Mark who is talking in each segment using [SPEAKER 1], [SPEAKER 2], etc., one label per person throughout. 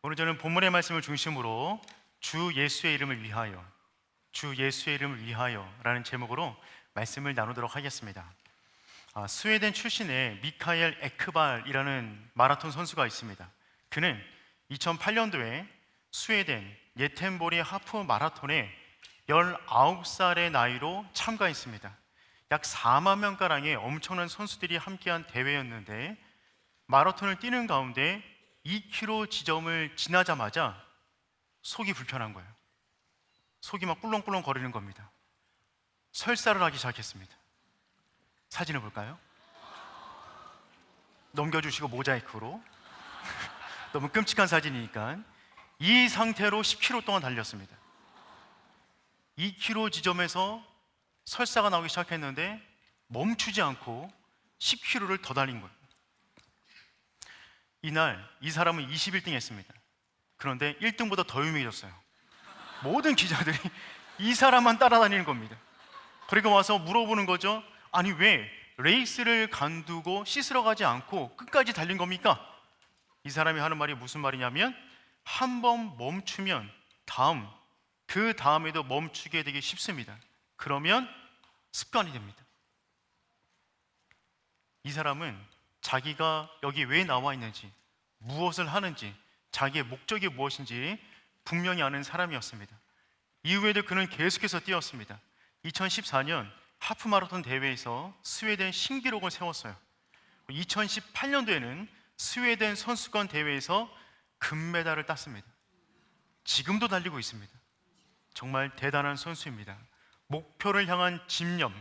[SPEAKER 1] 오늘 저는 본문의 말씀을 중심으로 주 예수의 이름을 위하여, 주 예수의 이름을 위하여 라는 제목으로 말씀을 나누도록 하겠습니다. 스웨덴 출신의 미카엘 에크발이라는 마라톤 선수가 있습니다. 그는 2008년도에 스웨덴 예텐보리 하프 마라톤에 19살의 나이로 참가했습니다. 약 4만 명가량의 엄청난 선수들이 함께한 대회였는데, 마라톤을 뛰는 가운데 2km 지점을 지나자마자 속이 불편한 거예요. 속이 막 꿀렁꿀렁 거리는 겁니다. 설사를 하기 시작했습니다. 사진을 볼까요? 넘겨주시고 모자이크로. 너무 끔찍한 사진이니까. 이 상태로 10km 동안 달렸습니다. 2km 지점에서 설사가 나오기 시작했는데 멈추지 않고 10km를 더 달린 거예요. 이날 이 사람은 21등 했습니다. 그런데 1등보다 더 유명해졌어요. 모든 기자들이 이 사람만 따라다니는 겁니다. 그리고 와서 물어보는 거죠. 아니, 왜 레이스를 간두고 씻으러 가지 않고 끝까지 달린 겁니까? 이 사람이 하는 말이 무슨 말이냐면, 한 번 멈추면 그 다음에도 멈추게 되기 쉽습니다. 그러면 습관이 됩니다. 이 사람은 자기가 여기 왜 나와 있는지, 무엇을 하는지, 자기의 목적이 무엇인지 분명히 아는 사람이었습니다. 이후에도 그는 계속해서 뛰었습니다. 2014년 하프 마라톤 대회에서 스웨덴 신기록을 세웠어요. 2018년도에는 스웨덴 선수권 대회에서 금메달을 땄습니다. 지금도 달리고 있습니다. 정말 대단한 선수입니다. 목표를 향한 집념,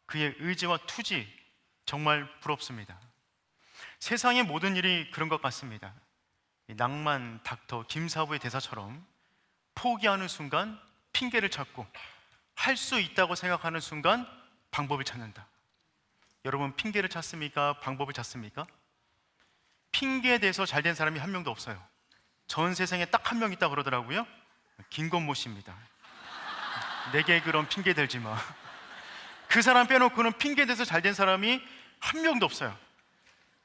[SPEAKER 1] 그의 의지와 투지, 정말 부럽습니다. 세상의 모든 일이 그런 것 같습니다. 낭만 닥터 김사부의 대사처럼 포기하는 순간 핑계를 찾고, 할 수 있다고 생각하는 순간 방법을 찾는다. 여러분, 핑계를 찾습니까? 방법을 찾습니까? 핑계에 대해서 잘 된 사람이 한 명도 없어요. 전 세상에 딱 한 명 있다고 그러더라고요. 김건모 씨입니다. 내게 그런 핑계 대지 마. 그 사람 빼놓고는 핑계에 대해서 잘 된 사람이 한 명도 없어요.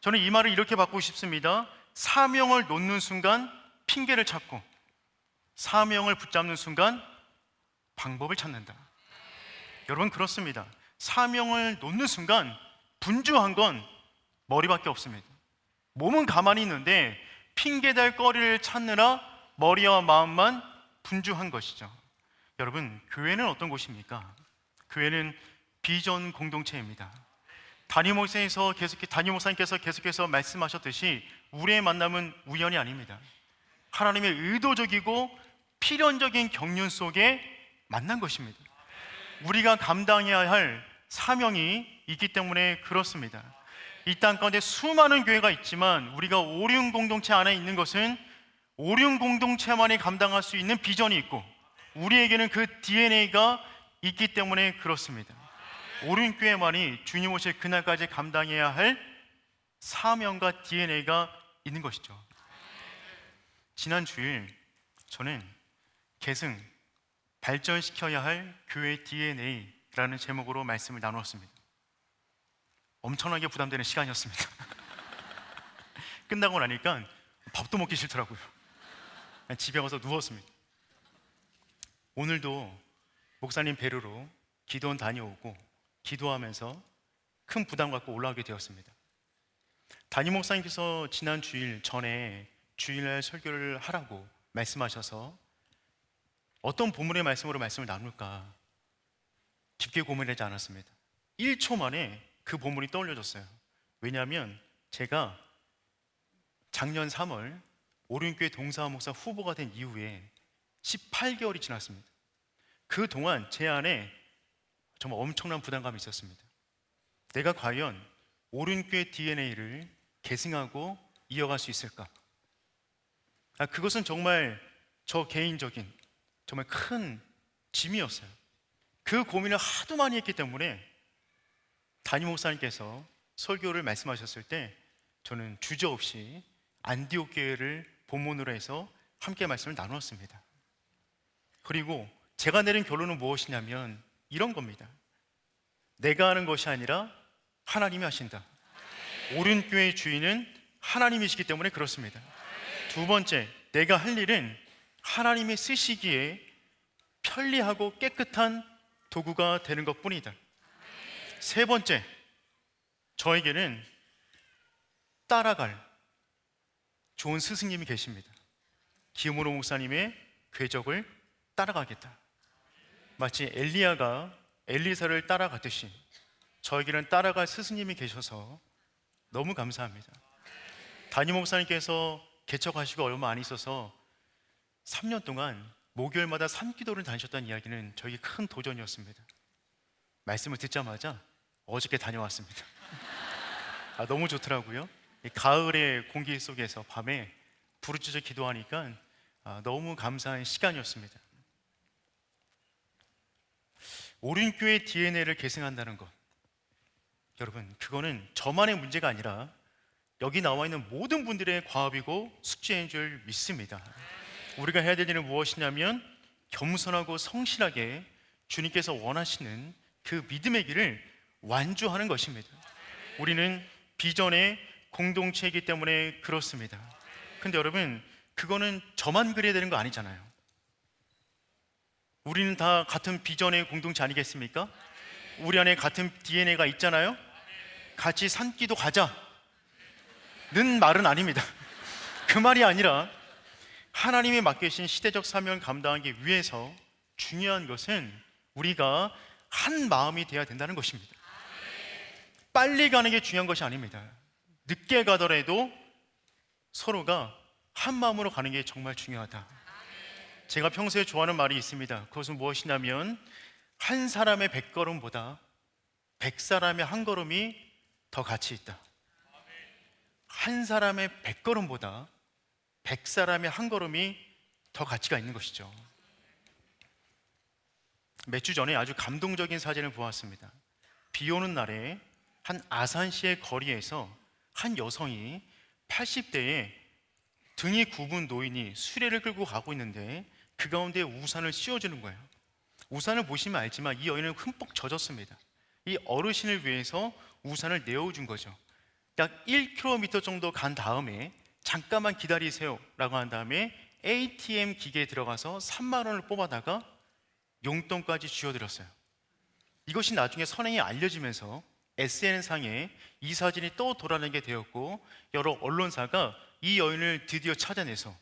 [SPEAKER 1] 저는 이 말을 이렇게 바꾸고 싶습니다. 사명을 놓는 순간 핑계를 찾고, 사명을 붙잡는 순간 방법을 찾는다. 여러분, 그렇습니다. 사명을 놓는 순간 분주한 건 머리밖에 없습니다. 몸은 가만히 있는데 핑계댈 거리를 찾느라 머리와 마음만 분주한 것이죠. 여러분, 교회는 어떤 곳입니까? 교회는 비전 공동체입니다. 담임 목사님께서 계속해서 말씀하셨듯이 우리의 만남은 우연이 아닙니다. 하나님의 의도적이고 필연적인 경륜 속에 만난 것입니다. 우리가 감당해야 할 사명이 있기 때문에 그렇습니다. 이 땅 가운데 수많은 교회가 있지만 우리가 오륜 공동체 안에 있는 것은 오륜 공동체만이 감당할 수 있는 비전이 있고, 우리에게는 그 DNA가 있기 때문에 그렇습니다. 오륜교회만이 주님 오실 그날까지 감당해야 할 사명과 DNA가 있는 것이죠. 지난 주일 저는 계승, 발전시켜야 할 교회 DNA라는 제목으로 말씀을 나누었습니다. 엄청나게 부담되는 시간이었습니다. 끝나고 나니까 밥도 먹기 싫더라고요. 집에 가서 누웠습니다. 오늘도 목사님 배려로 기도원 다녀오고 기도하면서 큰 부담 갖고 올라오게 되었습니다. 담임 목사님께서 지난 주일 전에 주일날 설교를 하라고 말씀하셔서 어떤 본문의 말씀으로 말씀을 나눌까 깊게 고민하지 않았습니다. 1초 만에 그 본문이 떠올려졌어요. 왜냐하면 제가 작년 3월 오륜교회 동사와 목사 후보가 된 이후에 18개월이 지났습니다. 그 동안 제 안에 정말 엄청난 부담감이 있었습니다. 내가 과연 오륜교회 DNA를 계승하고 이어갈 수 있을까? 그것은 정말 저 개인적인 정말 큰 짐이었어요. 그 고민을 하도 많이 했기 때문에 담임 목사님께서 설교를 말씀하셨을 때 저는 주저없이 안디옥 교회를 본문으로 해서 함께 말씀을 나누었습니다. 그리고 제가 내린 결론은 무엇이냐면 이런 겁니다. 내가 하는 것이 아니라 하나님이 하신다. 오륜교회의 주인은 하나님이시기 때문에 그렇습니다. 두 번째, 내가 할 일은 하나님이 쓰시기에 편리하고 깨끗한 도구가 되는 것뿐이다. 세 번째, 저에게는 따라갈 좋은 스승님이 계십니다. 기므로 목사님의 궤적을 따라가겠다. 마치 엘리야가 엘리사를 따라갔듯이 저에게는 따라갈 스승님이 계셔서 너무 감사합니다. 담임 목사님께서 개척하시고 얼마 안 있어서 3년 동안 목요일마다 산기도를 다니셨다는 이야기는 저에게 큰 도전이었습니다. 말씀을 듣자마자 어저께 다녀왔습니다. 너무 좋더라고요. 이 가을의 공기 속에서 밤에 부르짖어 기도하니까 너무 감사한 시간이었습니다. 오륜교회 DNA를 계승한다는 것, 여러분, 그거는 저만의 문제가 아니라 여기 나와 있는 모든 분들의 과업이고 숙제인 줄 믿습니다. 우리가 해야 될 일은 무엇이냐면 겸손하고 성실하게 주님께서 원하시는 그 믿음의 길을 완주하는 것입니다. 우리는 비전의 공동체이기 때문에 그렇습니다. 근데 여러분, 그거는 저만 그래야 되는 거 아니잖아요. 우리는 다 같은 비전의 공동체 아니겠습니까? 우리 안에 같은 DNA가 있잖아요. 같이 산기도 가자는 말은 아닙니다. 그 말이 아니라 하나님이 맡기신 시대적 사명을 감당하기 위해서 중요한 것은 우리가 한 마음이 되어야 된다는 것입니다. 빨리 가는 게 중요한 것이 아닙니다. 늦게 가더라도 서로가 한 마음으로 가는 게 정말 중요하다. 제가 평소에 좋아하는 말이 있습니다. 그것은 무엇이냐면 한 사람의 100걸음보다 100사람의 한 걸음이 더 가치 있다. 한 사람의 100걸음보다 100사람의 한 걸음이 더 가치가 있는 것이죠. 몇 주 전에 아주 감동적인 사진을 보았습니다. 비 오는 날에 한 아산시의 거리에서 한 여성이 80대에 등이 굽은 노인이 수레를 끌고 가고 있는데 그 가운데 우산을 씌워주는 거예요. 우산을 보시면 알지만 이 여인은 흠뻑 젖었습니다. 이 어르신을 위해서 우산을 내어준 거죠. 약 1km 정도 간 다음에 잠깐만 기다리세요 라고 한 다음에 ATM 기계에 들어가서 3만 원을 뽑아다가 용돈까지 쥐어드렸어요. 이것이 나중에 선행이 알려지면서 SNS상에 이 사진이 또 돌아다니게 되었고 여러 언론사가 이 여인을 드디어 찾아내서,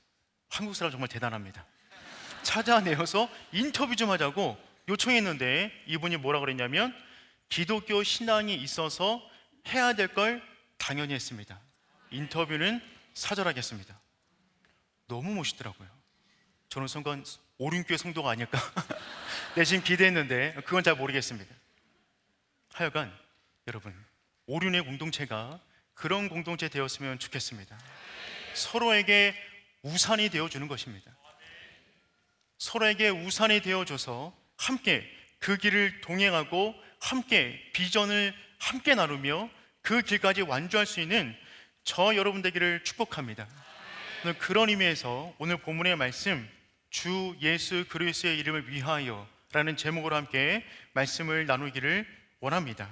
[SPEAKER 1] 한국 사람 정말 대단합니다, 찾아내어서 인터뷰 좀 하자고 요청했는데 이분이 뭐라 그랬냐면 기독교 신앙이 있어서 해야 될 걸 당연히 했습니다. 인터뷰는 사절하겠습니다. 너무 멋있더라고요. 저는 순간 오륜교회 성도가 아닐까 내심 기대했는데 그건 잘 모르겠습니다. 하여간 여러분, 오륜의 공동체가 그런 공동체 되었으면 좋겠습니다. 서로에게 우산이 되어주는 것입니다. 서로에게 우산이 되어줘서 함께 그 길을 동행하고 함께 비전을 함께 나누며 그 길까지 완주할 수 있는 저 여러분 되기를 축복합니다. 그런 의미에서 오늘 본문의 말씀, 주 예수 그리스도의 이름을 위하여 라는 제목으로 함께 말씀을 나누기를 원합니다.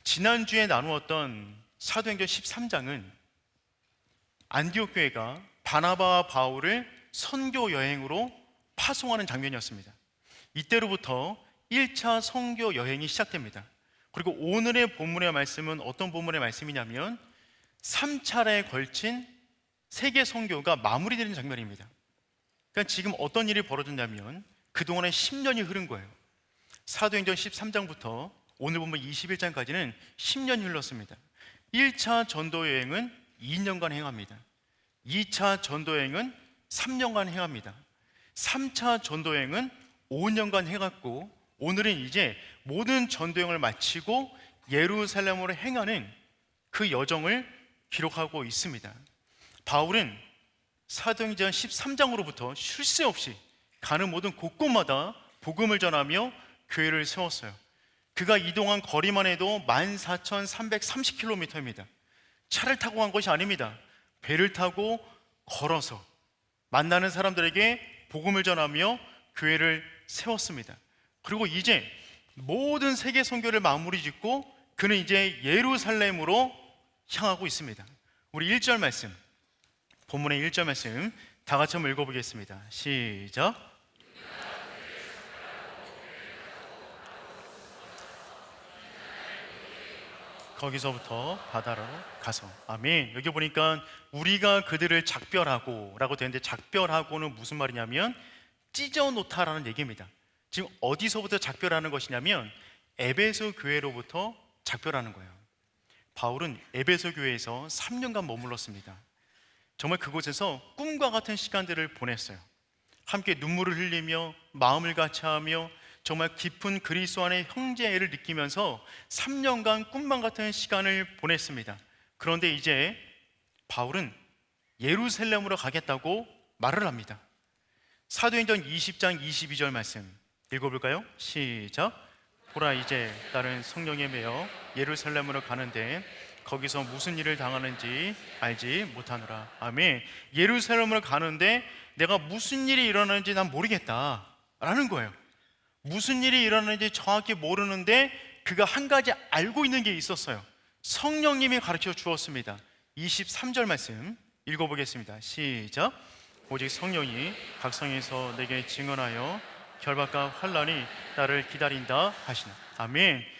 [SPEAKER 1] 지난주에 나누었던 사도행전 13장은 안디옥 교회가 바나바와 바울을 선교 여행으로 파송하는 장면이었습니다. 이때로부터 1차 선교 여행이 시작됩니다. 그리고 오늘의 본문의 말씀은 어떤 본문의 말씀이냐면 3차례에 걸친 세계 선교가 마무리되는 장면입니다. 그러니까 지금 어떤 일이 벌어졌냐면 그동안에 10년이 흐른 거예요. 사도행전 13장부터 오늘 본문 21장까지는 10년이 흘렀습니다. 1차 전도 여행은 2년간 행합니다. 2차 전도 여행은 3년간 행합니다. 3차 전도 여행은 5년간 해갔고 오늘은 이제 모든 전도 여행을 마치고 예루살렘으로 행하는 그 여정을 기록하고 있습니다. 바울은 사도행전 13장으로부터 쉴 새 없이 가는 모든 곳곳마다 복음을 전하며 교회를 세웠어요. 그가 이동한 거리만 해도 14,330km입니다. 차를 타고 간 것이 아닙니다. 배를 타고 걸어서 만나는 사람들에게 복음을 전하며 교회를 세웠습니다. 그리고 이제 모든 세계 선교를 마무리 짓고 그는 이제 예루살렘으로 향하고 있습니다. 우리 1절 말씀, 본문의 1절 말씀 다 같이 한번 읽어보겠습니다. 시작. 거기서부터 바다로 가서. 아멘. 여기 보니까 우리가 그들을 작별하고 라고 되는데, 작별하고는 무슨 말이냐면 찢어 놓다라는 얘기입니다. 지금 어디서부터 작별하는 것이냐면 에베소 교회로부터 작별하는 거예요. 바울은 에베소 교회에서 3년간 머물렀습니다. 정말 그곳에서 꿈과 같은 시간들을 보냈어요. 함께 눈물을 흘리며 마음을 같이하며 정말 깊은 그리스도 안의 형제애를 느끼면서 3년간 꿈만 같은 시간을 보냈습니다. 그런데 이제 바울은 예루살렘으로 가겠다고 말을 합니다. 사도행전 20장 22절 말씀 읽어볼까요? 시작. 보라, 이제 나는 성령에 매여 예루살렘으로 가는데 거기서 무슨 일을 당하는지 알지 못하노라. 아멘. 예루살렘으로 가는데 내가 무슨 일이 일어나는지 난 모르겠다 라는 거예요. 무슨 일이 일어나는지 정확히 모르는데 그가 한 가지 알고 있는 게 있었어요. 성령님이 가르쳐 주었습니다. 23절 말씀 읽어보겠습니다. 시작. 오직 성령이 각 성에서 내게 증언하여 결박과 환난이 나를 기다린다 하시나. 아멘.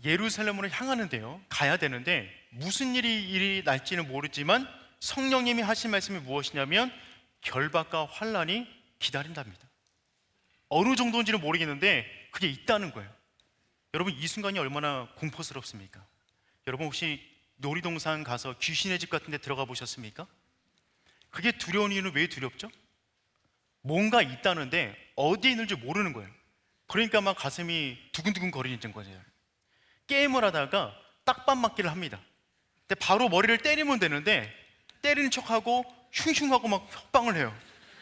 [SPEAKER 1] 예루살렘으로 향하는데요, 가야 되는데 무슨 일이 날지는 모르지만 성령님이 하신 말씀이 무엇이냐면 결박과 환난이 기다린답니다. 어느 정도인지는 모르겠는데 그게 있다는 거예요. 여러분, 이 순간이 얼마나 공포스럽습니까? 여러분, 혹시 놀이동산 가서 귀신의 집 같은 데 들어가 보셨습니까? 그게 두려운 이유는 왜 두렵죠? 뭔가 있다는데 어디에 있는지 모르는 거예요. 그러니까 막 가슴이 두근두근 거리는 거예요. 게임을 하다가 딱밤 맞기를 합니다. 근데 바로 머리를 때리면 되는데 때리는 척하고 흉흉하고 막 협박을 해요.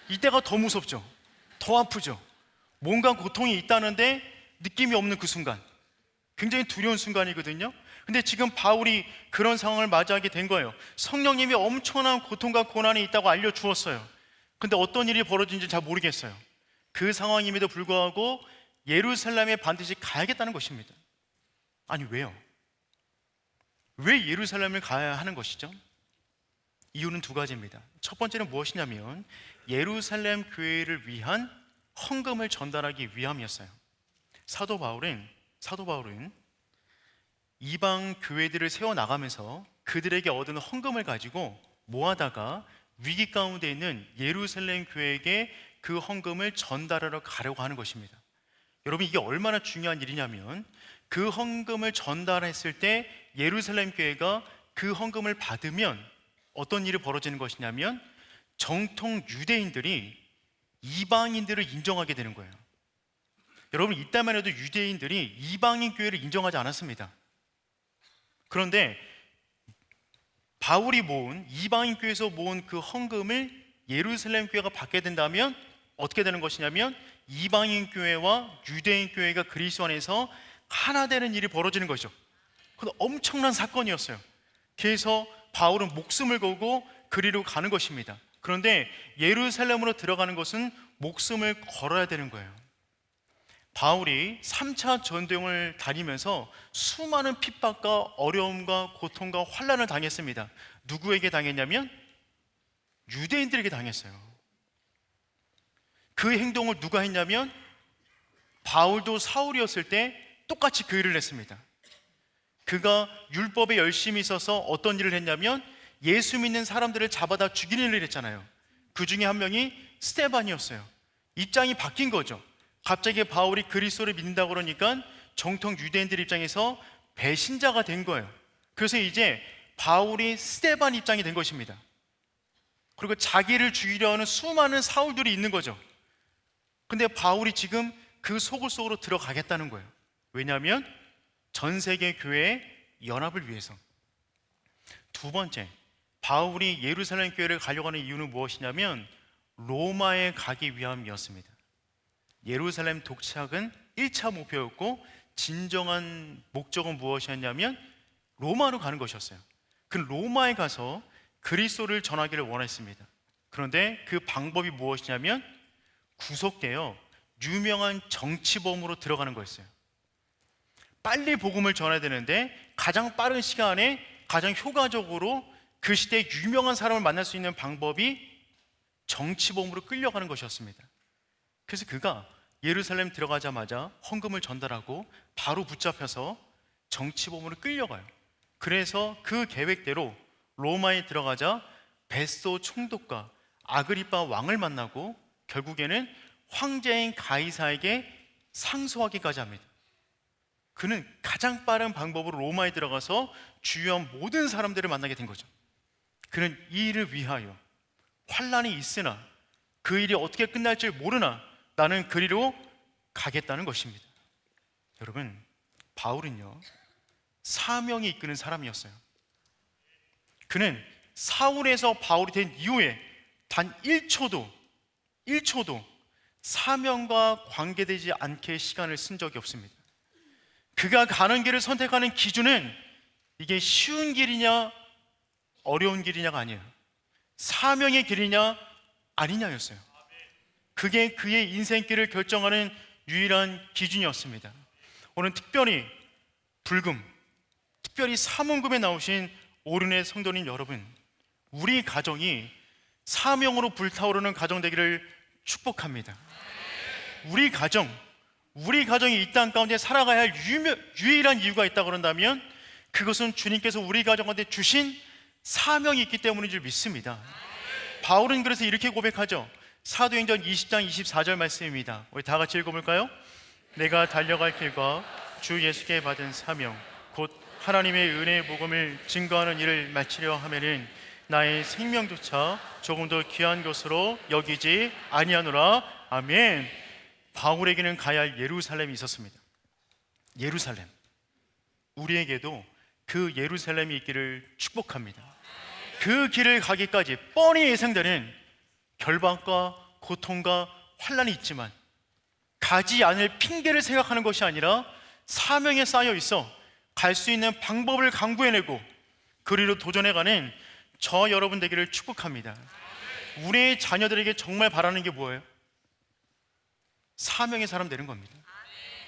[SPEAKER 1] 이때가 더 무섭죠? 더 아프죠? 뭔가 고통이 있다는데 느낌이 없는 그 순간, 굉장히 두려운 순간이거든요. 근데 지금 바울이 그런 상황을 맞이하게 된 거예요. 성령님이 엄청난 고통과 고난이 있다고 알려주었어요. 근데 어떤 일이 벌어진지 잘 모르겠어요. 그 상황임에도 불구하고 예루살렘에 반드시 가야겠다는 것입니다. 아니, 왜요? 왜 예루살렘을 가야 하는 것이죠? 이유는 두 가지입니다. 첫 번째는 무엇이냐면 예루살렘 교회를 위한 헌금을 전달하기 위함이었어요. 사도 바울은 이방 교회들을 세워나가면서 그들에게 얻은 헌금을 가지고 모아다가 위기 가운데 있는 예루살렘 교회에게 그 헌금을 전달하러 가려고 하는 것입니다. 여러분, 이게 얼마나 중요한 일이냐면 그 헌금을 전달했을 때 예루살렘 교회가 그 헌금을 받으면 어떤 일이 벌어지는 것이냐면 정통 유대인들이 이방인들을 인정하게 되는 거예요. 여러분, 이때만 해도 유대인들이 이방인 교회를 인정하지 않았습니다. 그런데 바울이 모은, 이방인 교회에서 모은 그 헌금을 예루살렘 교회가 받게 된다면 어떻게 되는 것이냐면 이방인 교회와 유대인 교회가 그리스도 안에서 하나 되는 일이 벌어지는 거죠. 그건 엄청난 사건이었어요. 그래서 바울은 목숨을 걸고 그리로 가는 것입니다. 그런데 예루살렘으로 들어가는 것은 목숨을 걸어야 되는 거예요. 바울이 3차 전쟁을 다니면서 수많은 핍박과 어려움과 고통과 환난을 당했습니다. 누구에게 당했냐면 유대인들에게 당했어요. 그 행동을 누가 했냐면 바울도 사울이었을 때 똑같이 그 일을 했습니다. 그가 율법에 열심히 있어서 어떤 일을 했냐면 예수 믿는 사람들을 잡아다 죽이는 일을 했잖아요. 그 중에 한 명이 스데반이었어요. 입장이 바뀐 거죠. 갑자기 바울이 그리스도를 믿는다고 그러니까 정통 유대인들 입장에서 배신자가 된 거예요. 그래서 이제 바울이 스데반 입장이 된 것입니다. 그리고 자기를 죽이려 하는 수많은 사울들이 있는 거죠. 근데 바울이 지금 그 속을 속으로 들어가겠다는 거예요. 왜냐하면 전 세계 교회의 연합을 위해서. 두 번째, 바울이 예루살렘 교회를 가려고 하는 이유는 무엇이냐면 로마에 가기 위함이었습니다. 예루살렘 도착은 1차 목표였고 진정한 목적은 무엇이었냐면 로마로 가는 것이었어요. 그 로마에 가서 그리스도를 전하기를 원했습니다. 그런데 그 방법이 무엇이냐면 구속되어 유명한 정치범으로 들어가는 거였어요. 빨리 복음을 전해야 되는데 가장 빠른 시간에 가장 효과적으로 그 시대에 유명한 사람을 만날 수 있는 방법이 정치범으로 끌려가는 것이었습니다. 그래서 그가 예루살렘 들어가자마자 헌금을 전달하고 바로 붙잡혀서 정치범으로 끌려가요. 그래서 그 계획대로 로마에 들어가자 베스도 총독과 아그리빠 왕을 만나고 결국에는 황제인 가이사에게 상소하기까지 합니다. 그는 가장 빠른 방법으로 로마에 들어가서 주요한 모든 사람들을 만나게 된 거죠. 그는 이 일을 위하여 환란이 있으나 그 일이 어떻게 끝날지 모르나 나는 그리로 가겠다는 것입니다. 여러분, 바울은요, 사명이 이끄는 사람이었어요. 그는 사울에서 바울이 된 이후에 단 1초도 사명과 관계되지 않게 시간을 쓴 적이 없습니다. 그가 가는 길을 선택하는 기준은 이게 쉬운 길이냐 어려운 길이냐가 아니에요. 사명의 길이냐 아니냐였어요. 그게 그의 인생길을 결정하는 유일한 기준이었습니다. 오늘 특별히 불금, 특별히 사문금에 나오신 오륜의 성도님 여러분, 우리 가정이 사명으로 불타오르는 가정 되기를 축복합니다. 우리 가정이 이 땅 가운데 살아가야 할 유일한 이유가 있다고 그런다면 그것은 주님께서 우리 가정한테 주신 사명이 있기 때문인 줄 믿습니다. 바울은 그래서 이렇게 고백하죠. 사도행전 20장 24절 말씀입니다. 우리 다 같이 읽어볼까요? 내가 달려갈 길과 주 예수께 받은 사명 곧 하나님의 은혜의 복음을 증거하는 일을 마치려 하면은 나의 생명조차 조금 더 귀한 것으로 여기지 아니하노라. 아멘. 바울에게는 가야 할 예루살렘이 있었습니다. 예루살렘, 우리에게도 그 예루살렘이 있기를 축복합니다. 그 길을 가기까지 뻔히 예상되는 결박과 고통과 환란이 있지만 가지 않을 핑계를 생각하는 것이 아니라 사명에 쌓여 있어 갈 수 있는 방법을 강구해내고 그리로 도전해가는 저 여러분 되기를 축복합니다. 우리의 자녀들에게 정말 바라는 게 뭐예요? 사명의 사람 되는 겁니다.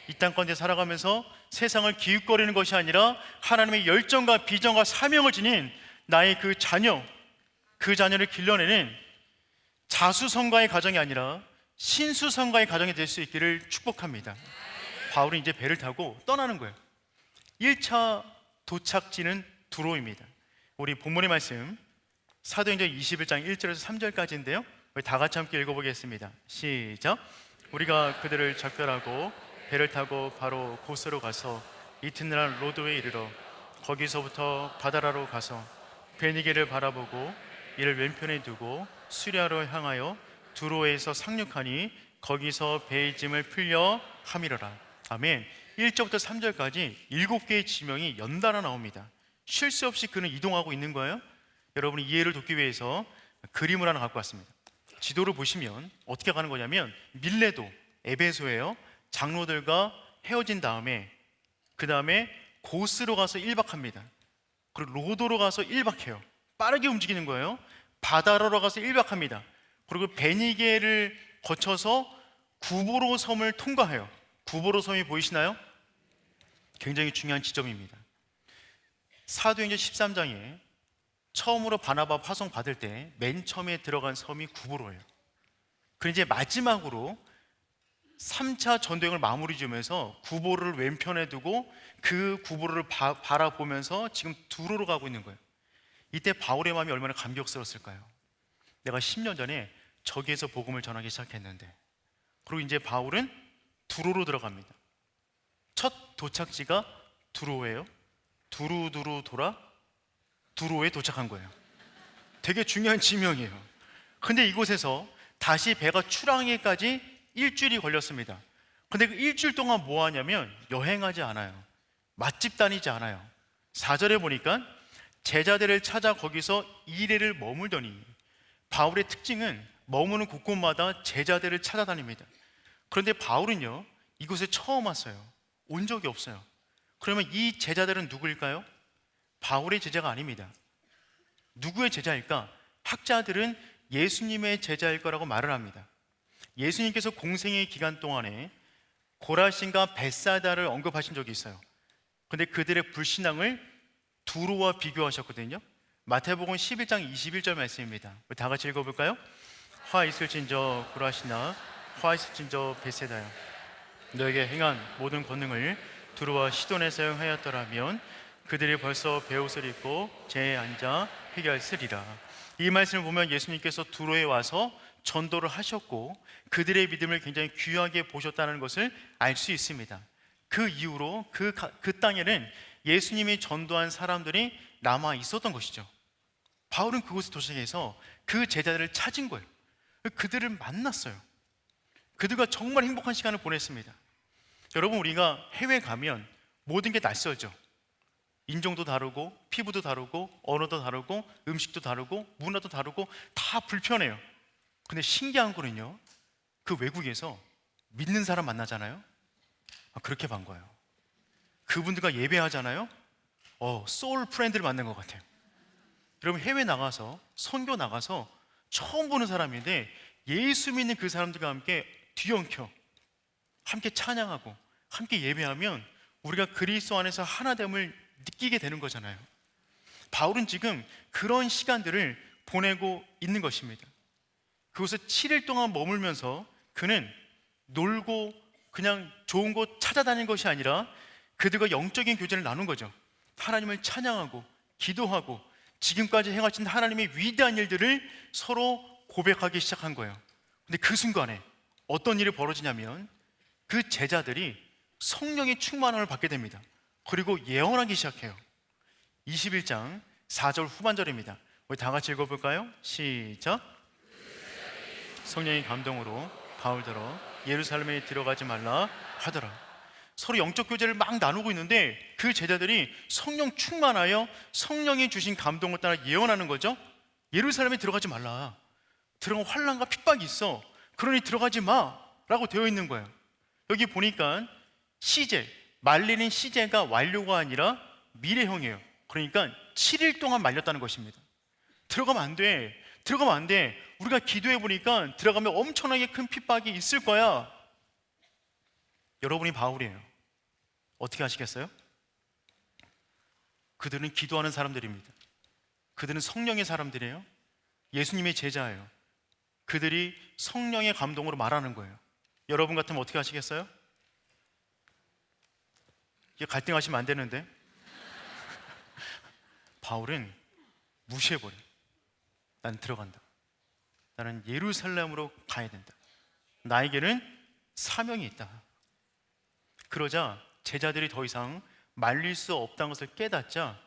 [SPEAKER 1] 이 땅 가운데 살아가면서 세상을 기웃거리는 것이 아니라 하나님의 열정과 비전과 사명을 지닌 나의 그 자녀를 길러내는 자수성가의 가정이 아니라 신수성가의 가정이 될 수 있기를 축복합니다. 바울은 이제 배를 타고 떠나는 거예요. 1차 도착지는 두로입니다. 우리 본문의 말씀 사도행전 21장 1절에서 3절까지인데요, 우리 다 같이 함께 읽어보겠습니다. 시작. 우리가 그들을 작별하고 배를 타고 바로 고스로 가서 이튿날 로도에 이르러 거기서부터 바다라로 가서 베니게를 바라보고 이를 왼편에 두고 수리아로 향하여 두로에서 상륙하니 거기서 배의 짐을 풀려 함이러라. 아멘. 1절부터 3절까지 7개의 지명이 연달아 나옵니다. 쉴 새 없이 그는 이동하고 있는 거예요. 여러분이 이해를 돕기 위해서 그림을 하나 갖고 왔습니다. 지도를 보시면 어떻게 가는 거냐면 밀레도, 에베소예요. 장로들과 헤어진 다음에 그 다음에 고스로 가서 1박합니다. 그리고 로도로 가서 1박해요. 빠르게 움직이는 거예요. 바다로로 가서 1박합니다. 그리고 베니게를 거쳐서 구보로 섬을 통과해요. 구보로 섬이 보이시나요? 굉장히 중요한 지점입니다. 사도행전 13장에 처음으로 바나바 파송 받을 때 맨 처음에 들어간 섬이 구보로예요. 그리고 이제 마지막으로 3차 전도행을 마무리 지으면서 구보로를 왼편에 두고 그 구보로를 바라보면서 지금 두로로 가고 있는 거예요. 이때 바울의 마음이 얼마나 감격스러웠을까요? 내가 10년 전에 저기에서 복음을 전하기 시작했는데, 그리고 이제 바울은 두로로 들어갑니다. 첫 도착지가 두로예요. 두루두루 돌아 두로에 도착한 거예요. 되게 중요한 지명이에요. 근데 이곳에서 다시 배가 출항하기까지 일주일이 걸렸습니다. 근데 그 일주일 동안 뭐 하냐면 여행하지 않아요. 맛집 다니지 않아요. 4절에 보니까 제자들을 찾아 거기서 2일을 머물더니, 바울의 특징은 머무는 곳곳마다 제자들을 찾아다닙니다. 그런데 바울은요, 이곳에 처음 왔어요. 온 적이 없어요. 그러면 이 제자들은 누구일까요? 바울의 제자가 아닙니다. 누구의 제자일까? 학자들은 예수님의 제자일 거라고 말을 합니다. 예수님께서 공생의 기간 동안에 고라신과 벳사다를 언급하신 적이 있어요. 근데 그들의 불신앙을 두로와 비교하셨거든요. 마태복음 11장 21절 말씀입니다. 다 같이 읽어볼까요? 화 있을진저 구라시나 화 있을진저 베세다야. 너에게 행한 모든 권능을 두루와 시돈에 사용하였더라면 그들이 벌써 베옷을 입고 제에 앉아 회개하였으리라. 이 말씀을 보면 예수님께서 두로에 와서 전도를 하셨고 그들의 믿음을 굉장히 귀하게 보셨다는 것을 알 수 있습니다. 그 이후로 그 땅에는 예수님이 전도한 사람들이 남아 있었던 것이죠. 바울은 그곳에 도착해서 그 제자들을 찾은 거예요. 그들을 만났어요. 그들과 정말 행복한 시간을 보냈습니다. 여러분, 우리가 해외 가면 모든 게 낯설죠. 인종도 다르고 피부도 다르고 언어도 다르고 음식도 다르고 문화도 다르고 다 불편해요. 근데 신기한 거는요, 그 외국에서 믿는 사람 만나잖아요. 그렇게 반가워요. 그분들과 예배하잖아요. 소울 프렌드를 만난 것 같아요. 여러분, 해외 나가서 선교 나가서 처음 보는 사람인데 예수 믿는 그 사람들과 함께 뒤엉켜 함께 찬양하고 함께 예배하면 우리가 그리스도 안에서 하나됨을 느끼게 되는 거잖아요. 바울은 지금 그런 시간들을 보내고 있는 것입니다. 그곳에 7일 동안 머물면서 그는 놀고 그냥 좋은 곳 찾아다니는 것이 아니라 그들과 영적인 교제를 나눈 거죠. 하나님을 찬양하고 기도하고 지금까지 행하신 하나님의 위대한 일들을 서로 고백하기 시작한 거예요. 근데 그 순간에 어떤 일이 벌어지냐면 그 제자들이 성령의 충만함을 받게 됩니다. 그리고 예언하기 시작해요. 21장 4절 후반절입니다. 우리 다 같이 읽어볼까요? 시작. 성령의 감동으로 바울더러 예루살렘에 들어가지 말라 하더라. 서로 영적 교제를 막 나누고 있는데 그 제자들이 성령 충만하여 성령이 주신 감동을 따라 예언하는 거죠. 예루살렘에 들어가지 말라. 들어가면 환난과 핍박이 있어. 그러니 들어가지 마 라고 되어 있는 거예요. 여기 보니까 시제, 말리는 시제가 완료가 아니라 미래형이에요. 그러니까 7일 동안 말렸다는 것입니다. 들어가면 안 돼. 들어가면 안 돼. 우리가 기도해 보니까 들어가면 엄청나게 큰 핍박이 있을 거야. 여러분이 바울이에요. 어떻게 하시겠어요? 그들은 기도하는 사람들입니다. 그들은 성령의 사람들이에요. 예수님의 제자예요. 그들이 성령의 감동으로 말하는 거예요. 여러분 같으면 어떻게 하시겠어요? 이게 갈등하시면 안 되는데 바울은 무시해버려요. 난 들어간다. 나는 예루살렘으로 가야 된다. 나에게는 사명이 있다. 그러자 제자들이 더 이상 말릴 수 없다는 것을 깨닫자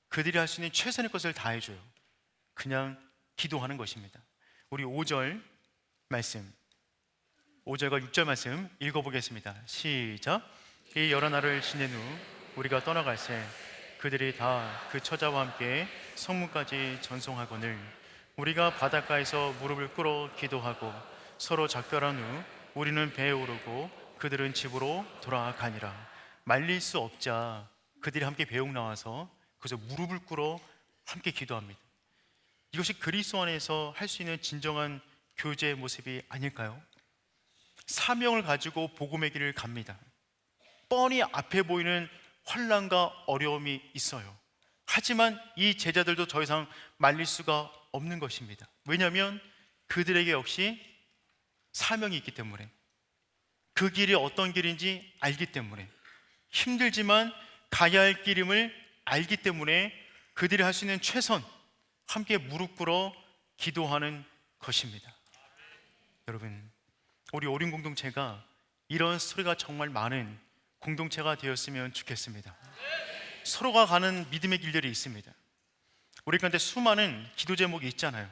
[SPEAKER 1] 그들이 할 수 있는 최선의 것을 다해줘요. 그냥 기도하는 것입니다. 우리 5절 말씀, 5절과 6절 말씀 읽어보겠습니다. 시작. 이 여러 날을 지낸 후 우리가 떠나갈새 그들이 다 그 처자와 함께 성문까지 전송하거늘 우리가 바닷가에서 무릎을 꿇어 기도하고 서로 작별한 후 우리는 배에 오르고 그들은 집으로 돌아가니라. 말릴 수 없자 그들이 함께 배웅 나와서 그래서 무릎을 꿇어 함께 기도합니다. 이것이 그리스도 안에서 할 수 있는 진정한 교제의 모습이 아닐까요? 사명을 가지고 복음의 길을 갑니다. 뻔히 앞에 보이는 환난과 어려움이 있어요. 하지만 이 제자들도 더 이상 말릴 수가 없는 것입니다. 왜냐하면 그들에게 역시 사명이 있기 때문에, 그 길이 어떤 길인지 알기 때문에, 힘들지만 가야 할 길임을 알기 때문에 그들이 할 수 있는 최선, 함께 무릎 꿇어 기도하는 것입니다. 여러분, 우리 오륜 공동체가 이런 스토리가 정말 많은 공동체가 되었으면 좋겠습니다. 서로가 가는 믿음의 길들이 있습니다. 우리 가운데 수많은 기도 제목이 있잖아요.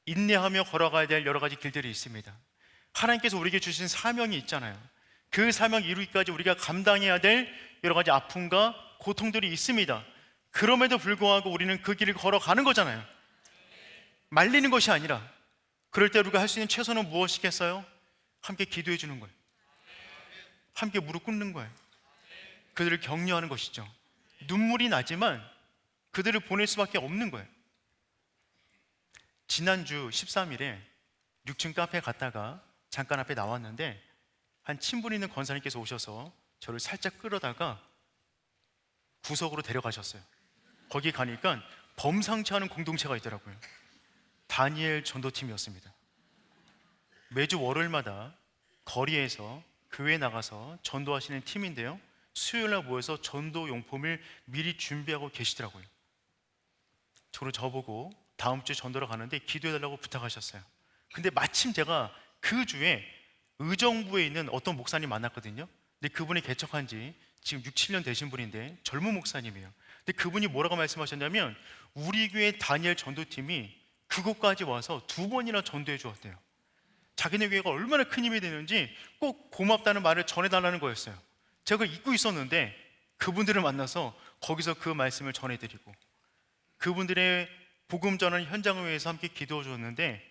[SPEAKER 1] 인내하며 걸어가야 될 여러 가지 길들이 있습니다. 하나님께서 우리에게 주신 사명이 있잖아요. 그 사명 이루기까지 우리가 감당해야 될 여러 가지 아픔과 고통들이 있습니다. 그럼에도 불구하고 우리는 그 길을 걸어가는 거잖아요. 말리는 것이 아니라, 그럴 때 우리가 할 수 있는 최선은 무엇이겠어요? 함께 기도해 주는 거예요. 함께 무릎 꿇는 거예요. 그들을 격려하는 것이죠. 눈물이 나지만 그들을 보낼 수밖에 없는 거예요. 지난주 13일에 6층 카페에 갔다가 잠깐 앞에 나왔는데 한 친분 있는 권사님께서 오셔서 저를 살짝 끌어다가 구석으로 데려가셨어요. 거기 가니까 범상치 않은 공동체가 있더라고요. 다니엘 전도팀이었습니다. 매주 월요일마다 거리에서 교회에 나가서 전도하시는 팀인데요, 수요일날 모여서 전도 용품을 미리 준비하고 계시더라고요. 저보고 다음 주에 전도를 가는데 기도해달라고 부탁하셨어요. 근데 마침 제가 그 주에 의정부에 있는 어떤 목사님 만났거든요. 근데 그분이 개척한 지 지금 6, 7년 되신 분인데 젊은 목사님이에요. 근데 그분이 뭐라고 말씀하셨냐면 우리 교회 다니엘 전도팀이 그곳까지 와서 2번이나 전도해 주었대요. 자기네 교회가 얼마나 큰 힘이 되는지 꼭 고맙다는 말을 전해달라는 거였어요. 제가 잊고 있었는데 그분들을 만나서 거기서 그 말씀을 전해드리고 그분들의 복음 전하는 현장을 위해서 함께 기도해 줬는데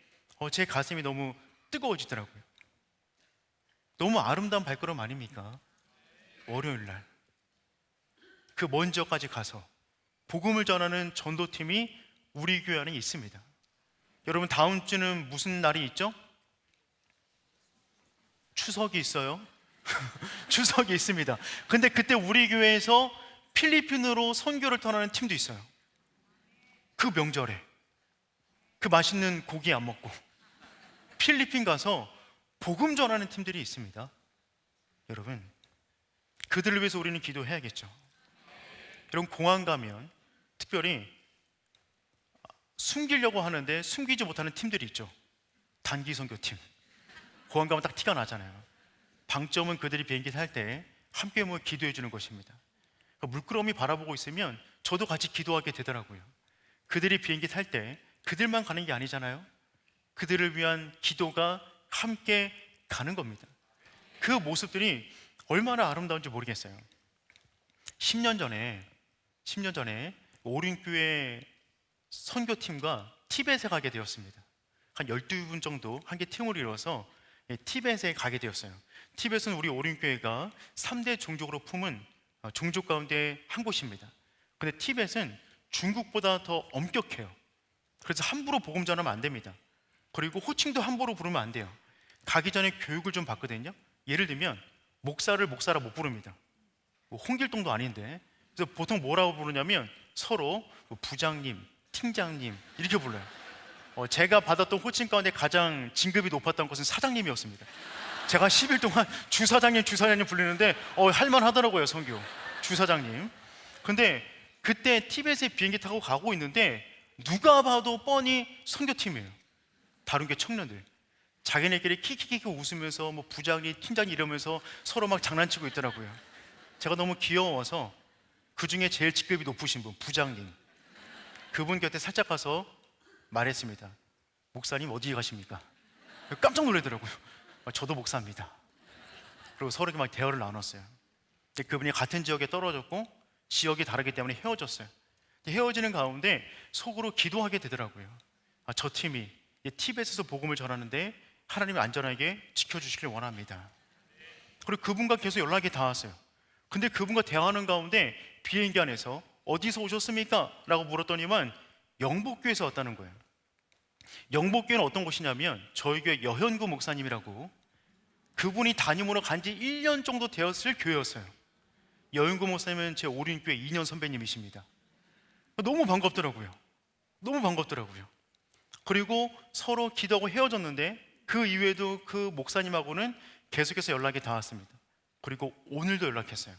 [SPEAKER 1] 제 가슴이 너무 뜨거워지더라고요. 너무 아름다운 발걸음 아닙니까? 월요일날 그 먼 지역까지 가서 복음을 전하는 전도팀이 우리 교회 안에 있습니다. 여러분, 다음 주는 무슨 날이 있죠? 추석이 있어요. 추석이 있습니다. 근데 그때 우리 교회에서 필리핀으로 선교를 떠나는 팀도 있어요. 그 명절에 그 맛있는 고기 안 먹고 필리핀 가서 복음 전하는 팀들이 있습니다. 여러분, 그들을 위해서 우리는 기도해야겠죠. 여러분, 공항 가면 특별히 숨기려고 하는데 숨기지 못하는 팀들이 있죠. 단기 선교팀. 공항 가면 딱 티가 나잖아요. 방점은 그들이 비행기 탈 때 함께 모여 기도해 주는 것입니다. 물끄러미 바라보고 있으면 저도 같이 기도하게 되더라고요. 그들이 비행기 탈 때 그들만 가는 게 아니잖아요. 그들을 위한 기도가 함께 가는 겁니다. 그 모습들이 얼마나 아름다운지 모르겠어요. 10년 전에 오륜교회 선교팀과 티벳에 가게 되었습니다. 한 12분 정도 한 개 팀을 이뤄서 티벳에 가게 되었어요. 티벳은 우리 오륜교회가 3대 종족으로 품은 종족 가운데 한 곳입니다. 근데 티벳은 중국보다 더 엄격해요. 그래서 함부로 복음 전하면 안 됩니다. 그리고 호칭도 함부로 부르면 안 돼요. 가기 전에 교육을 좀 받거든요. 예를 들면 목사를 목사라 못 부릅니다. 홍길동도 아닌데. 그래서 보통 뭐라고 부르냐면 서로 부장님, 팀장님 이렇게 불러요. 제가 받았던 호칭 가운데 가장 진급이 높았던 것은 사장님이었습니다. 제가 10일 동안 주사장님 부르는데 할만하더라고요. 선교 주사장님. 근데 그때 티벳에 비행기 타고 가고 있는데 누가 봐도 뻔히 선교팀이에요. 다른 게 청년들 자기네끼리 키키키키 웃으면서 부장님, 팀장님 이러면서 서로 막 장난치고 있더라고요. 제가 너무 귀여워서 그 중에 제일 직급이 높으신 분, 부장님, 그분 곁에 살짝 가서 말했습니다. 목사님 어디 가십니까? 깜짝 놀라더라고요. 저도 목사입니다. 그리고 서로 막 대화를 나눴어요. 그분이 같은 지역에 떨어졌고 지역이 다르기 때문에 헤어졌어요. 헤어지는 가운데 속으로 기도하게 되더라고요. 저 팀이 티벳에서 복음을 전하는데 하나님이 안전하게 지켜주시길 원합니다. 그리고 그분과 계속 연락이 닿았어요. 근데 그분과 대화하는 가운데 비행기 안에서 어디서 오셨습니까? 라고 물었더니만 영복교에서 왔다는 거예요. 영복교는 어떤 곳이냐면 저희 교회 여현구 목사님이라고, 그분이 담임으로 간 지 1년 정도 되었을 교회였어요. 여현구 목사님은 제 오륜교회 2년 선배님이십니다. 너무 반갑더라고요. 그리고 서로 기도하고 헤어졌는데 그 이후에도 그 목사님하고는 계속해서 연락이 닿았습니다. 그리고 오늘도 연락했어요.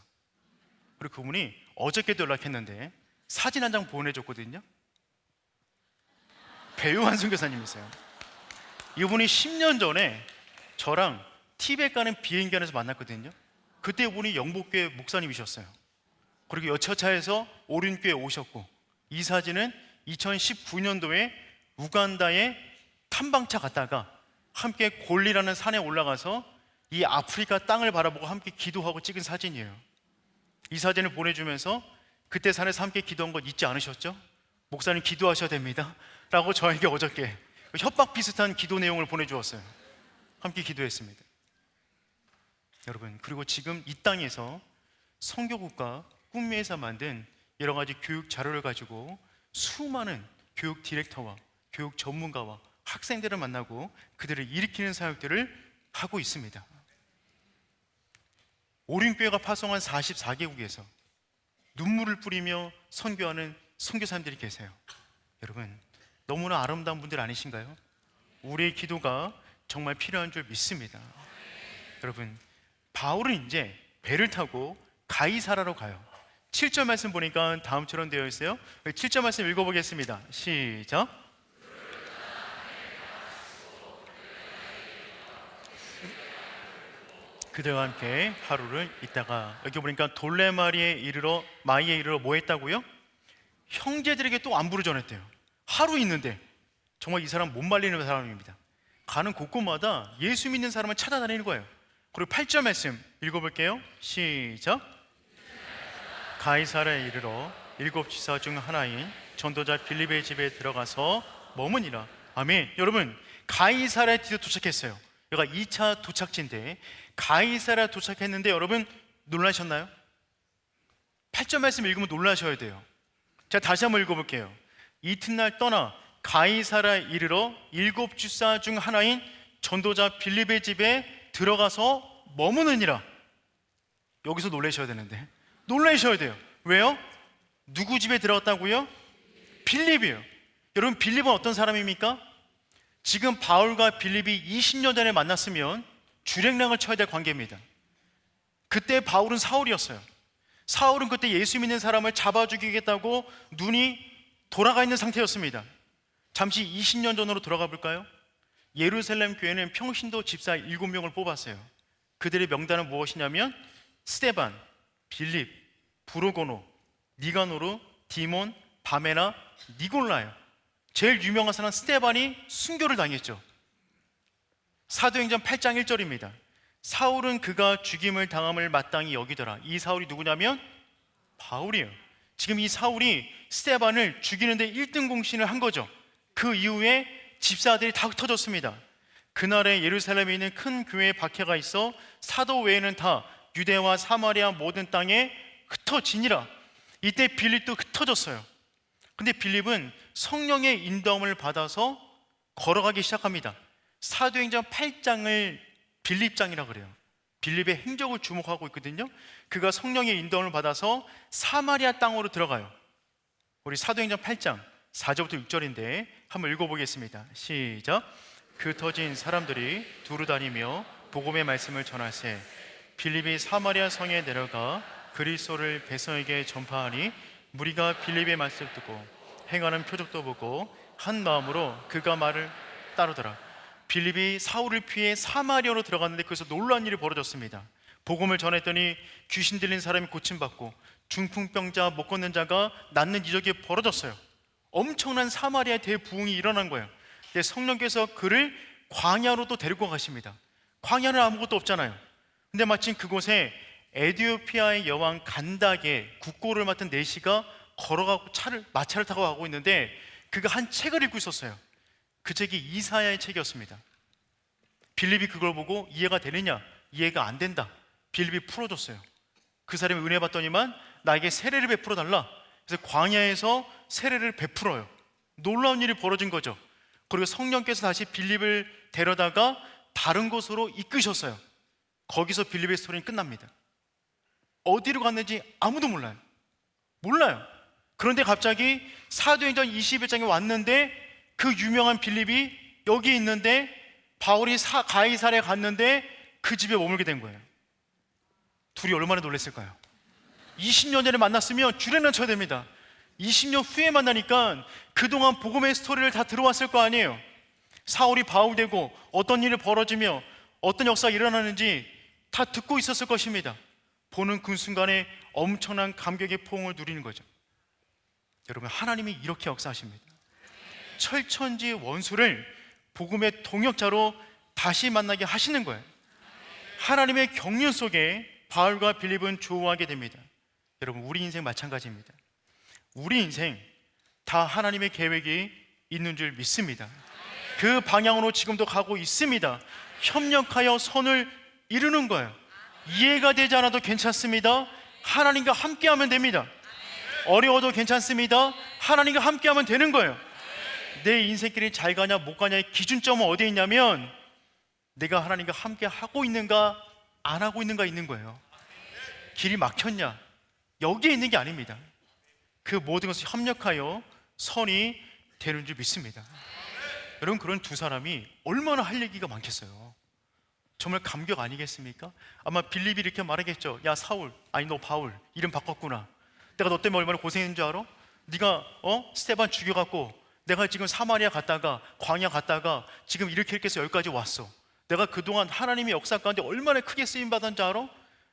[SPEAKER 1] 그리고 그분이 어저께도 연락했는데 사진 한 장 보내줬거든요. 배우한 선교사님이세요. 이분이 10년 전에 저랑 티벳 가는 비행기 안에서 만났거든요. 그때 이분이 영복교회 목사님이셨어요. 그리고 여차차에서 오륜교회 오셨고, 이 사진은 2019년도에 우간다에 탐방차 갔다가 함께 골리라는 산에 올라가서 이 아프리카 땅을 바라보고 함께 기도하고 찍은 사진이에요. 이 사진을 보내주면서 그때 산에서 함께 기도한 것 잊지 않으셨죠? 목사님 기도하셔야 됩니다 라고 저에게 어저께 협박 비슷한 기도 내용을 보내주었어요. 함께 기도했습니다. 여러분, 그리고 지금 이 땅에서 선교국가 꿈미에서 만든 여러 가지 교육 자료를 가지고 수많은 교육 디렉터와 교육 전문가와 학생들을 만나고 그들을 일으키는 사역들을 하고 있습니다. 오륜교회가 파송한 44개국에서 눈물을 뿌리며 선교하는 선교사님들이 계세요. 여러분, 너무나 아름다운 분들 아니신가요? 우리의 기도가 정말 필요한 줄 믿습니다. 여러분, 바울은 이제 배를 타고 가이사라로 가요. 7절 말씀 보니까 다음처럼 되어 있어요. 7절 말씀 읽어보겠습니다. 시작. 그들과 함께 하루를 있다가, 여기 보니까 돌레마리에 이르러 마이에 이르러 뭐 했다고요? 형제들에게 또 안부를 전했대요. 하루 있는데 정말 이 사람 못 말리는 사람입니다. 가는 곳곳마다 예수 믿는 사람을 찾아다니는 거예요. 그리고 8절 말씀 읽어볼게요. 시작. 가이사라에 이르러 7 지사 중 하나인 전도자 빌립의 집에 들어가서 머무니라. 아멘. 여러분, 가이사라에 드디어 도착했어요. 여기가 2차 도착지인데 가이사라 도착했는데 여러분 놀라셨나요? 8절 말씀 읽으면 놀라셔야 돼요. 자, 다시 한번 읽어볼게요. 이튿날 떠나 가이사라에 이르러 7 주사 중 하나인 전도자 빌립의 집에 들어가서 머무느니라. 여기서 놀라셔야 되는데 놀라셔야 돼요. 왜요? 누구 집에 들어갔다고요? 빌립이에요. 여러분, 빌립은 어떤 사람입니까? 지금 바울과 빌립이 20년 전에 만났으면 주랭랑을 쳐야 될 관계입니다. 그때 바울은 사울이었어요. 사울은 그때 예수 믿는 사람을 잡아 죽이겠다고 눈이 돌아가 있는 상태였습니다. 잠시 20년 전으로 돌아가 볼까요? 예루살렘 교회는 평신도 집사 7명을 뽑았어요. 그들의 명단은 무엇이냐면 스데반, 빌립, 브로고노, 니가노르, 디몬, 바메나, 니골라요. 제일 유명한 사람 스데반이 순교를 당했죠. 사도행전 8장 1절입니다. 사울은 그가 죽임을 당함을 마땅히 여기더라. 이 사울이 누구냐면 바울이에요. 지금 이 사울이 스데반을 죽이는데 1등 공신을 한 거죠. 그 이후에 집사들이 다 흩어졌습니다. 그날에 예루살렘에 있는 큰 교회에 박해가 있어 사도 외에는 다 유대와 사마리아 모든 땅에 흩어지니라. 이때 빌립도 흩어졌어요. 근데 빌립은 성령의 인도함을 받아서 걸어가기 시작합니다. 사도행전 8장을 빌립장이라고 그래요. 빌립의 행적을 주목하고 있거든요. 그가 성령의 인도함을 받아서 사마리아 땅으로 들어가요. 우리 사도행전 8장 4절부터 6절인데 한번 읽어보겠습니다. 시작. 그 터진 사람들이 두루 다니며 복음의 말씀을 전하세 빌립이 사마리아 성에 내려가 그리스도를 백성에게 전파하니 무리가 빌립의 말씀을 듣고 행하는 표적도 보고 한 마음으로 그가 말을 따르더라. 빌립이 사울을 피해 사마리아로 들어갔는데 거기서 놀라운 일이 벌어졌습니다. 복음을 전했더니 귀신 들린 사람이 고침받고 중풍병자, 못 걷는 자가 낫는 이적이 벌어졌어요. 엄청난 사마리아의 대부흥이 일어난 거예요. 근데 성령께서 그를 광야로 또 데리고 가십니다. 광야는 아무것도 없잖아요. 근데 마침 그곳에 에티오피아의 여왕 간닥의 국고를 맡은 내시가 걸어가고 마차를 타고 가고 있는데 그가 한 책을 읽고 있었어요. 그 책이 이사야의 책이었습니다. 빌립이 그걸 보고 이해가 되느냐? 이해가 안 된다. 빌립이 풀어줬어요. 그 사람이 은혜 받더니만 나에게 세례를 베풀어 달라. 그래서 광야에서 세례를 베풀어요. 놀라운 일이 벌어진 거죠. 그리고 성령께서 다시 빌립을 데려다가 다른 곳으로 이끄셨어요. 거기서 빌립의 스토리는 끝납니다. 어디로 갔는지 아무도 몰라요. 그런데 갑자기 사도행전 21장에 왔는데 그 유명한 빌립이 여기 있는데 바울이 가이사랴에 갔는데 그 집에 머물게 된 거예요. 둘이 얼마나 놀랐을까요? 20년 전에 만났으면 주례는 쳐야 됩니다. 20년 후에 만나니까 그동안 복음의 스토리를 다 들어왔을 거 아니에요. 사울이 바울 되고 어떤 일이 벌어지며 어떤 역사가 일어나는지 다 듣고 있었을 것입니다. 보는 그 순간에 엄청난 감격의 포옹을 누리는 거죠. 여러분, 하나님이 이렇게 역사하십니다. 철천지의 원수를 복음의 동역자로 다시 만나게 하시는 거예요. 하나님의 경륜 속에 바울과 빌립은 조우하게 됩니다. 여러분, 우리 인생 마찬가지입니다. 우리 인생 다 하나님의 계획이 있는 줄 믿습니다. 그 방향으로 지금도 가고 있습니다. 협력하여 선을 이루는 거예요. 이해가 되지 않아도 괜찮습니다. 하나님과 함께하면 됩니다. 어려워도 괜찮습니다. 하나님과 함께하면 되는 거예요. 내 인생길이 잘 가냐 못 가냐의 기준점은 어디에 있냐면 내가 하나님과 함께 하고 있는가 안 하고 있는가 있는 거예요. 길이 막혔냐 여기에 있는 게 아닙니다. 그 모든 것을 협력하여 선이 되는 줄 믿습니다. 여러분, 그런 두 사람이 얼마나 할 얘기가 많겠어요. 정말 감격 아니겠습니까? 아마 빌립이 이렇게 말하겠죠. 야 사울, 아니 너 바울, 이름 바꿨구나. 내가 너 때문에 얼마나 고생했는 줄 알아? 네가 스테반 죽여갖고 내가 지금 사마리아 갔다가 광야 갔다가 지금 이렇게 해서 여기까지 왔어. 내가 그동안 하나님의 역사 가운데 얼마나 크게 쓰임받은 줄 알아?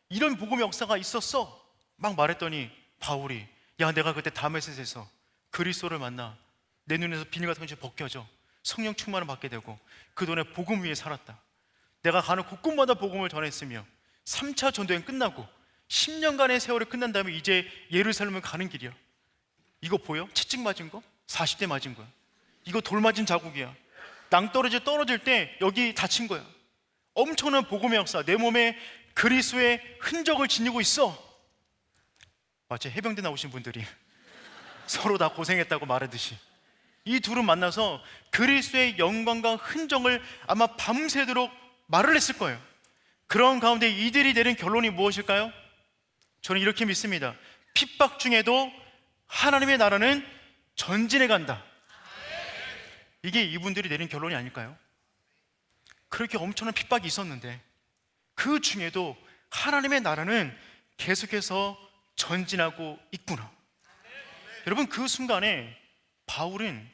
[SPEAKER 1] 이런 복음의 역사가 있었어. 막 말했더니 바울이, 야 내가 그때 다메섹에서 그리스도를 만나 내 눈에서 비늘 같은 것이 벗겨져 성령 충만을 받게 되고 그동안에 복음 위에 살았다. 내가 가는 곳곳마다 복음을 전했으며 3차 전도행 끝나고 10년간의 세월이 끝난 다음에 이제 예루살렘을 가는 길이야. 이거 보여? 채찍 맞은 거? 40대 맞은 거야. 이거 돌 맞은 자국이야. 낭떠러지 떨어질 때 여기 다친 거야. 엄청난 복음의 역사, 내 몸에 그리스도의 흔적을 지니고 있어. 마치 해병대 나오신 분들이 서로 다 고생했다고 말하듯이 이 둘은 만나서 그리스도의 영광과 흔적을 아마 밤새도록 말을 했을 거예요. 그런 가운데 이들이 내린 결론이 무엇일까요? 저는 이렇게 믿습니다. 핍박 중에도 하나님의 나라는 전진해 간다. 이게 이분들이 내린 결론이 아닐까요? 그렇게 엄청난 핍박이 있었는데 그 중에도 하나님의 나라는 계속해서 전진하고 있구나. 여러분, 그 순간에 바울은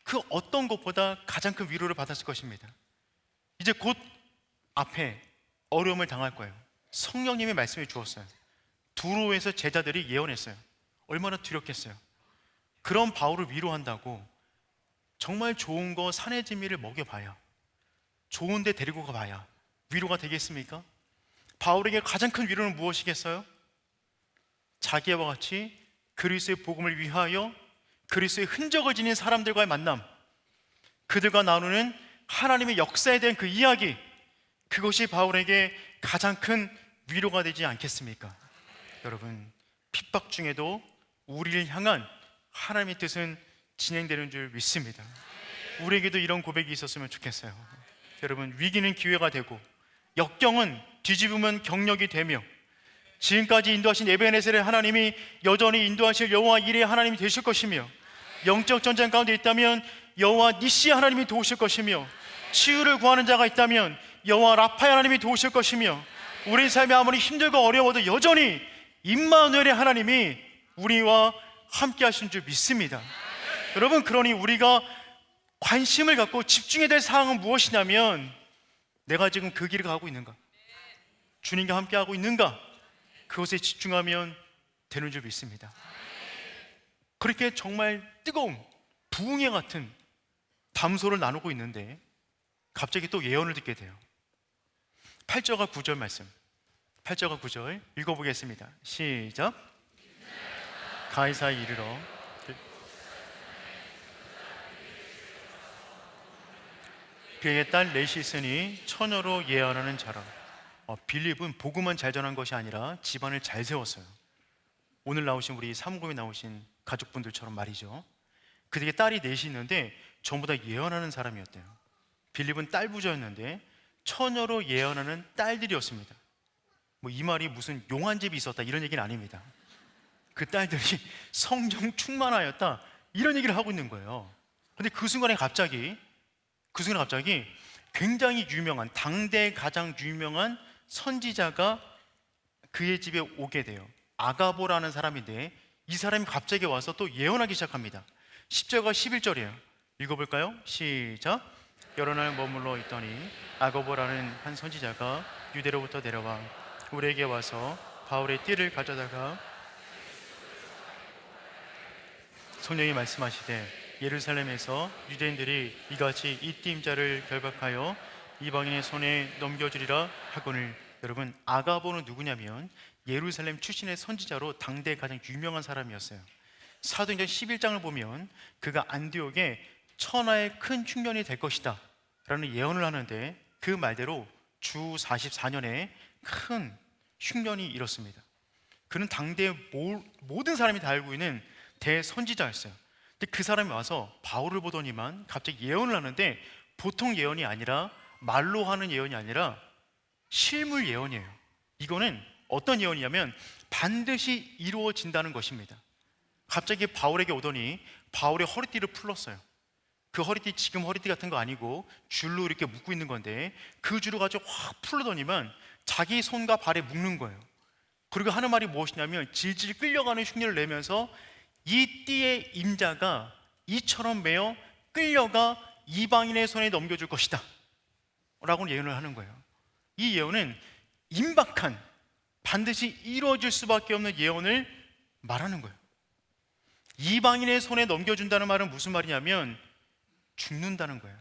[SPEAKER 1] 그 어떤 것보다 가장 큰 위로를 받았을 것입니다. 이제 곧 앞에 어려움을 당할 거예요. 성령님의 말씀을 주었어요. 두로에서 제자들이 예언했어요. 얼마나 두렵겠어요. 그런 바울을 위로한다고 정말 좋은 거 산의 진미를 먹여봐야, 좋은 데 데리고 가봐야 위로가 되겠습니까? 바울에게 가장 큰 위로는 무엇이겠어요? 자기와 같이 그리스도의 복음을 위하여 그리스도의 흔적을 지닌 사람들과의 만남, 그들과 나누는 하나님의 역사에 대한 그 이야기, 그것이 바울에게 가장 큰 위로가 되지 않겠습니까? 여러분, 핍박 중에도 우리를 향한 하나님의 뜻은 진행되는 줄 믿습니다. 우리에게도 이런 고백이 있었으면 좋겠어요. 여러분, 위기는 기회가 되고 역경은 뒤집으면 경력이 되며 지금까지 인도하신 에베네셀의 하나님이 여전히 인도하실 여호와 이레의 하나님이 되실 것이며 영적 전쟁 가운데 있다면 여호와 니시 하나님이 도우실 것이며 치유를 구하는 자가 있다면 여호와 라파의 하나님이 도우실 것이며 우리 삶이 아무리 힘들고 어려워도 여전히 임마누엘의 하나님이 우리와 함께 하신 줄 믿습니다. 여러분, 그러니 우리가 관심을 갖고 집중해야 될 사항은 무엇이냐면 내가 지금 그 길을 가고 있는가, 주님과 함께 하고 있는가, 그것에 집중하면 되는 줄 믿습니다. 그렇게 정말 뜨거운 부흥회 같은 담소를 나누고 있는데 갑자기 또 예언을 듣게 돼요. 8절과 9절 말씀, 8절과 9절 읽어보겠습니다. 시작. 가이사에 이르러 그의 딸 넷이 있으니 처녀로 예언하는 자라. 빌립은 복음만 잘 전한 것이 아니라 집안을 잘 세웠어요. 오늘 나오신 우리 사무금에 나오신 가족분들처럼 말이죠. 그에게 딸이 넷이 있는데 전부 다 예언하는 사람이었대요. 빌립은 딸 부자였는데 처녀로 예언하는 딸들이었습니다. 뭐 이 말이 무슨 용한집이 있었다 이런 얘기는 아닙니다. 그 딸들이 성령 충만하였다 이런 얘기를 하고 있는 거예요. 근데 그 순간에 갑자기 굉장히 유명한, 당대 가장 유명한 선지자가 그의 집에 오게 돼요. 아가보라는 사람인데 이 사람이 갑자기 와서 또 예언하기 시작합니다. 10절과 11절이에요. 읽어볼까요? 시작. 여러 날 머물러 있더니 아가보라는 한 선지자가 유대로부터 내려와 우리에게 와서 바울의 띠를 가져다가 성령이 말씀하시되 예루살렘에서 유대인들이 이같이 이 띠임자를 결박하여 이방인의 손에 넘겨주리라 하거늘. 여러분, 아가보는 누구냐면 예루살렘 출신의 선지자로 당대 가장 유명한 사람이었어요. 사도행전 11장을 보면 그가 안디옥에 천하의 큰 흉년이 될 것이다 라는 예언을 하는데 그 말대로 주 44년에 큰 흉년이 일었습니다. 그는 당대의 모든 사람이 다 알고 있는 대선지자였어요. 근데 그 사람이 와서 바울을 보더니만 갑자기 예언을 하는데 보통 예언이 아니라 말로 하는 예언이 아니라 실물 예언이에요. 이거는 어떤 예언이냐면 반드시 이루어진다는 것입니다. 갑자기 바울에게 오더니 바울의 허리띠를 풀렀어요. 그 허리띠 지금 허리띠 같은 거 아니고 줄로 이렇게 묶고 있는 건데 그 줄을 가지고 확 풀더니만 자기 손과 발에 묶는 거예요. 그리고 하는 말이 무엇이냐면 질질 끌려가는 흉내를 내면서 이 띠의 임자가 이처럼 매어 끌려가 이방인의 손에 넘겨줄 것이다 라고 예언을 하는 거예요. 이 예언은 임박한, 반드시 이루어질 수밖에 없는 예언을 말하는 거예요. 이방인의 손에 넘겨준다는 말은 무슨 말이냐면 죽는다는 거예요.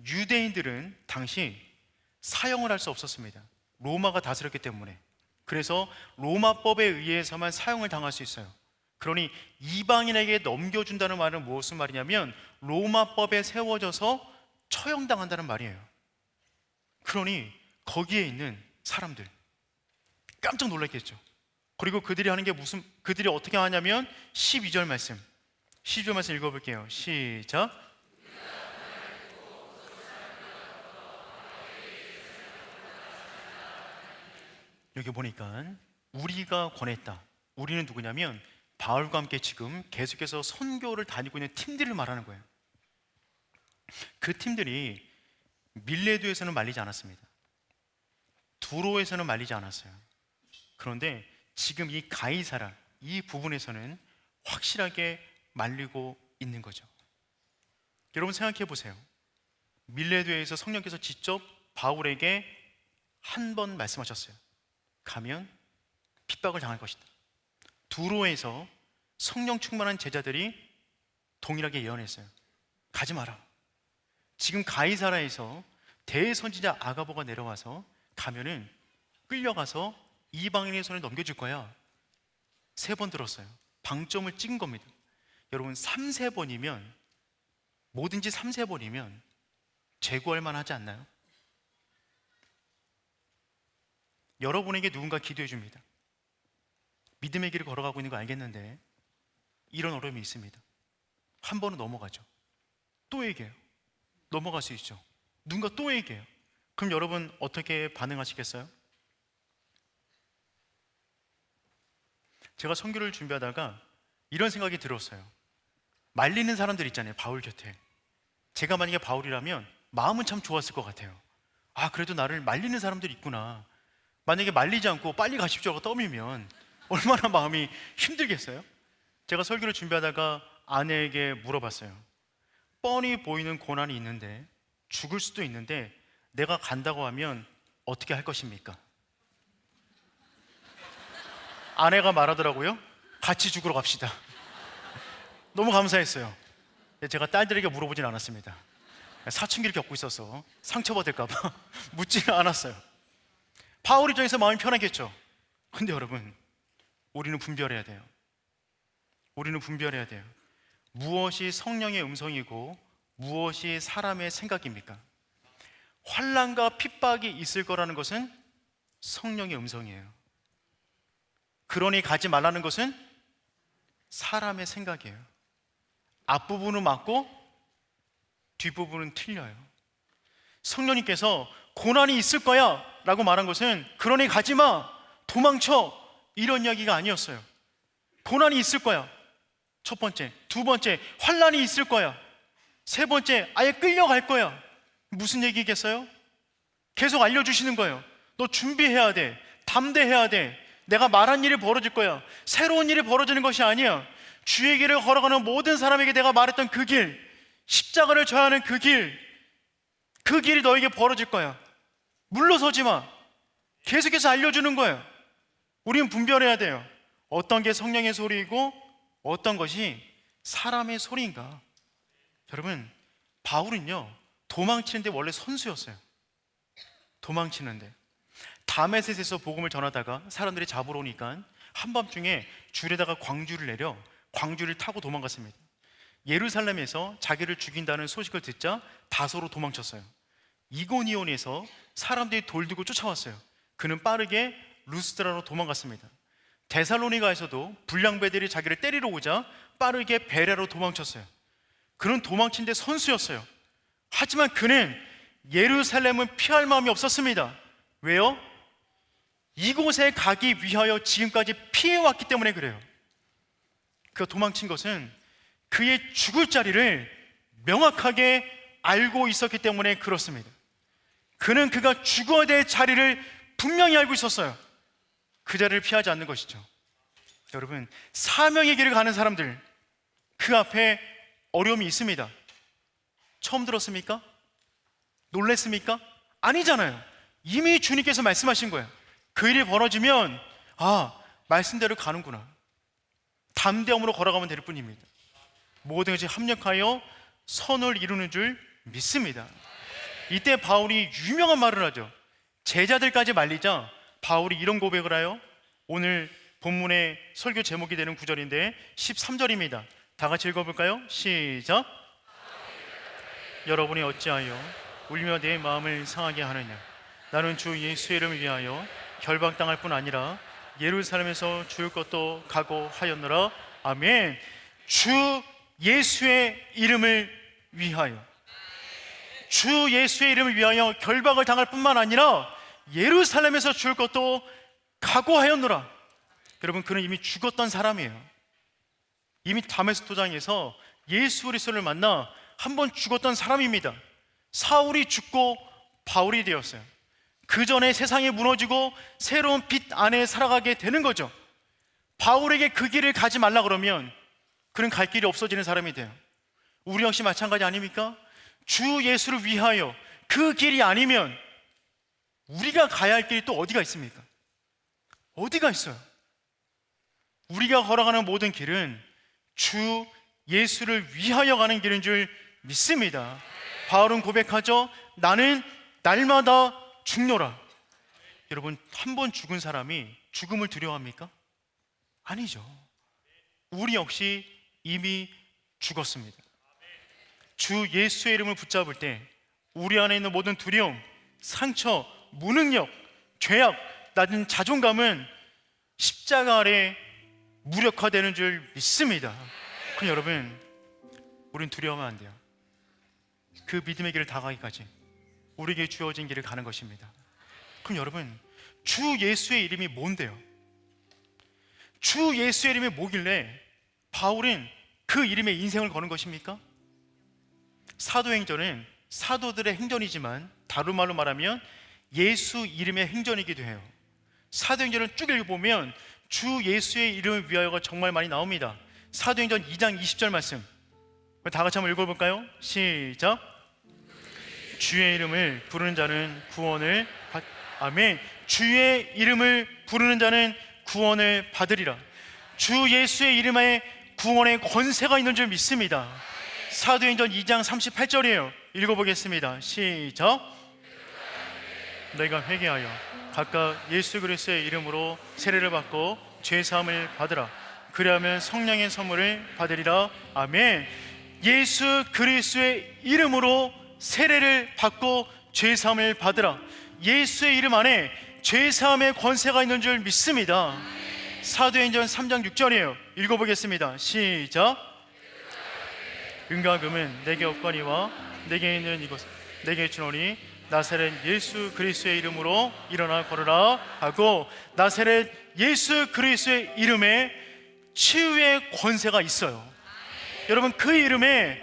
[SPEAKER 1] 유대인들은 당시 사형을 할 수 없었습니다. 로마가 다스렸기 때문에. 그래서 로마법에 의해서만 사형을 당할 수 있어요. 그러니 이방인에게 넘겨준다는 말은 무슨 말이냐면 로마법에 세워져서 처형당한다는 말이에요. 그러니 거기에 있는 사람들 깜짝 놀랐겠죠. 그리고 그들이 하는 게 그들이 어떻게 하냐면 12절 말씀 읽어볼게요. 시작. 여기 보니까 우리가 권했다. 우리는 누구냐면 바울과 함께 지금 계속해서 선교를 다니고 있는 팀들을 말하는 거예요. 그 팀들이 밀레도에서는 말리지 않았습니다. 두로에서는 말리지 않았어요. 그런데 지금 이 가이사라 이 부분에서는 확실하게 말리고 있는 거죠. 여러분 생각해 보세요. 밀레도에서 성령께서 직접 바울에게 한 번 말씀하셨어요. 가면 핍박을 당할 것이다. 두로에서 성령 충만한 제자들이 동일하게 예언했어요. 가지 마라. 지금 가이사라에서 대선지자 아가보가 내려와서 가면은 끌려가서 이방인의 손에 넘겨줄 거야. 3번 들었어요. 방점을 찍은 겁니다. 여러분 3-4번이면 뭐든지 3-4번이면 재구할 만하지 않나요? 여러분에게 누군가 기도해 줍니다. 믿음의 길을 걸어가고 있는 거 알겠는데 이런 어려움이 있습니다. 한 번은 넘어가죠. 또 얘기해요. 넘어갈 수 있죠. 누군가 또 얘기해요. 그럼 여러분 어떻게 반응하시겠어요? 제가 선교를 준비하다가 이런 생각이 들었어요. 말리는 사람들 있잖아요. 바울 곁에. 제가 만약에 바울이라면 마음은 참 좋았을 것 같아요. 아, 그래도 나를 말리는 사람들이 있구나. 만약에 말리지 않고 빨리 가십시오라고 떠밀면 얼마나 마음이 힘들겠어요? 제가 설교를 준비하다가 아내에게 물어봤어요. 뻔히 보이는 고난이 있는데 죽을 수도 있는데 내가 간다고 하면 어떻게 할 것입니까? 아내가 말하더라고요. 같이 죽으러 갑시다. 너무 감사했어요. 제가 딸들에게 물어보진 않았습니다. 사춘기를 겪고 있어서 상처받을까 봐 묻지는 않았어요. 바울 입장에서 마음이 편하겠죠. 근데 여러분, 우리는 분별해야 돼요. 우리는 분별해야 돼요. 무엇이 성령의 음성이고 무엇이 사람의 생각입니까? 환난과 핍박이 있을 거라는 것은 성령의 음성이에요. 그러니 가지 말라는 것은 사람의 생각이에요. 앞부분은 맞고 뒷부분은 틀려요. 성령님께서 고난이 있을 거야 라고 말한 것은 그러니 가지마, 도망쳐, 이런 이야기가 아니었어요. 고난이 있을 거야. 첫 번째. 두 번째, 환난이 있을 거야. 세 번째, 아예 끌려갈 거야. 무슨 얘기겠어요? 계속 알려주시는 거예요. 너 준비해야 돼. 담대해야 돼. 내가 말한 일이 벌어질 거야. 새로운 일이 벌어지는 것이 아니야. 주의 길을 걸어가는 모든 사람에게 내가 말했던 그 길, 십자가를 져야 하는 그 길이 너에게 벌어질 거야. 물러서지 마. 계속해서 알려주는 거예요. 우리는 분별해야 돼요. 어떤 게 성령의 소리이고 어떤 것이 사람의 소리인가. 여러분, 바울은요 도망치는데 원래 선수였어요. 도망치는데 다메섹에서 복음을 전하다가 사람들이 잡으러 오니까 한밤중에 줄에다가 광주를 내려 광주를 타고 도망갔습니다. 예루살렘에서 자기를 죽인다는 소식을 듣자 다소로 도망쳤어요. 이고니온에서 사람들이 돌 들고 쫓아왔어요. 그는 빠르게 루스드라로 도망갔습니다. 데살로니가에서도 불량배들이 자기를 때리러 오자 빠르게 베레로 도망쳤어요. 그는 도망친 데 선수였어요. 하지만 그는 예루살렘은 피할 마음이 없었습니다. 왜요? 이곳에 가기 위하여 지금까지 피해왔기 때문에 그래요. 그가 도망친 것은 그의 죽을 자리를 명확하게 알고 있었기 때문에 그렇습니다. 그는 그가 죽어야 될 자리를 분명히 알고 있었어요. 그 자리를 피하지 않는 것이죠. 여러분, 사명의 길을 가는 사람들, 그 앞에 어려움이 있습니다. 처음 들었습니까? 놀랬습니까? 아니잖아요. 이미 주님께서 말씀하신 거예요. 그 일이 벌어지면 말씀대로 가는구나. 담대함으로 걸어가면 될 뿐입니다. 모든 것이 합력하여 선을 이루는 줄 믿습니다. 이때 바울이 유명한 말을 하죠. 제자들까지 말리자 바울이 이런 고백을 하여 오늘 본문의 설교 제목이 되는 구절인데 13절입니다. 다 같이 읽어볼까요? 시작. 여러분이 어찌하여 울며 내 마음을 상하게 하느냐. 나는 주 예수의 이름을 위하여 결박당할 뿐 아니라 예루살렘에서 죽을 것도 각오하였노라. 아멘. 주 예수의 이름을 위하여, 주 예수의 이름을 위하여 결박을 당할 뿐만 아니라 예루살렘에서 죽을 것도 각오하였노라. 여러분, 그는 이미 죽었던 사람이에요. 이미 다메스크 도장에서 예수 그리스도를 만나 한번 죽었던 사람입니다. 사울이 죽고 바울이 되었어요. 그 전에 세상이 무너지고 새로운 빛 안에 살아가게 되는 거죠. 바울에게 그 길을 가지 말라 그러면 그는 갈 길이 없어지는 사람이 돼요. 우리 역시 마찬가지 아닙니까? 주 예수를 위하여 그 길이 아니면 우리가 가야 할 길이 또 어디가 있습니까? 어디가 있어요? 우리가 걸어가는 모든 길은 주 예수를 위하여 가는 길인 줄 믿습니다. 바울은 고백하죠. 나는 날마다 죽노라. 여러분, 한 번 죽은 사람이 죽음을 두려워합니까? 아니죠. 우리 역시 이미 죽었습니다. 주 예수의 이름을 붙잡을 때 우리 안에 있는 모든 두려움, 상처, 무능력, 죄악, 낮은 자존감은 십자가 아래 무력화되는 줄 믿습니다. 그럼 여러분, 우린 두려워하면 안 돼요. 그 믿음의 길을 다가기까지 우리에게 주어진 길을 가는 것입니다. 그럼 여러분, 주 예수의 이름이 뭔데요? 주 예수의 이름이 뭐길래 바울은 그 이름에 인생을 거는 것입니까? 사도행전은 사도들의 행전이지만 다른 말로 말하면 예수 이름의 행전이기도 해요. 사도행전을 쭉 읽어보면 주 예수의 이름을 위하여가 정말 많이 나옵니다. 사도행전 2장 20절 말씀, 다 같이 한번 읽어볼까요? 시작. 주의 이름을 부르는 자는 구원을 아멘. 주의 이름을 부르는 자는 구원을 받으리라. 주 예수의 이름에 구원의 권세가 있는 줄 믿습니다. 사도행전 2장 38절이에요. 읽어보겠습니다. 시작. 너희가 회개하여 각각 예수 그리스도의 이름으로 세례를 받고 죄 사함을 받으라. 그리하면 성령의 선물을 받으리라. 아멘. 예수 그리스도의 이름으로 세례를 받고 죄 사함을 받으라. 예수의 이름 안에 죄 사함의 권세가 있는 줄 믿습니다. 사도행전 3장 6절이에요. 읽어보겠습니다. 시작. 은과 금은 내게 없거니와 내게 있는 이것 내게 주노니 나사렛 예수 그리스도의 이름으로 일어나 걸으라 하고, 나사렛 예수 그리스도의 이름에 치유의 권세가 있어요. 여러분, 그 이름에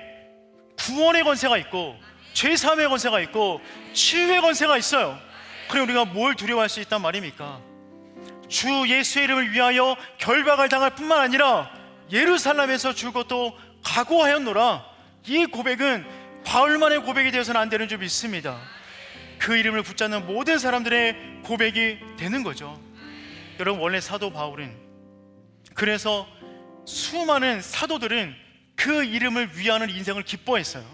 [SPEAKER 1] 구원의 권세가 있고 죄사함의 권세가 있고 치유의 권세가 있어요. 그럼 우리가 뭘 두려워할 수 있단 말입니까? 주 예수의 이름을 위하여 결박을 당할 뿐만 아니라 예루살렘에서 죽을 것도 각오하였노라. 이 고백은 바울만의 고백이 되어서는 안 되는 줄 믿습니다. 그 이름을 붙잡는 모든 사람들의 고백이 되는 거죠. 여러분, 원래 사도 바울은, 그래서 수많은 사도들은 그 이름을 위하는 인생을 기뻐했어요.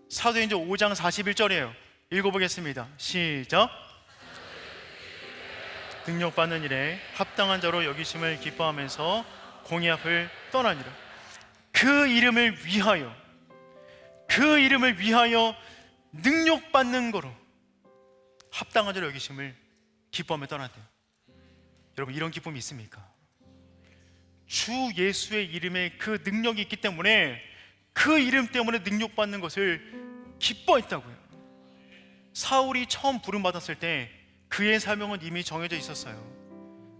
[SPEAKER 1] 사도행전 5장 41절이에요. 읽어보겠습니다. 시작. 능력받는 일에 합당한 자로 여기심을 기뻐하면서 공의 앞을 떠나니라. 그 이름을 위하여, 그 이름을 위하여 능력받는 거로 합당한 자로 여기심을 기뻐하며 떠났대요. 여러분, 이런 기쁨이 있습니까? 주 예수의 이름에 그 능력이 있기 때문에 그 이름 때문에 능력받는 것을 기뻐했다고요. 사울이 처음 부름받았을 때 그의 사명은 이미 정해져 있었어요.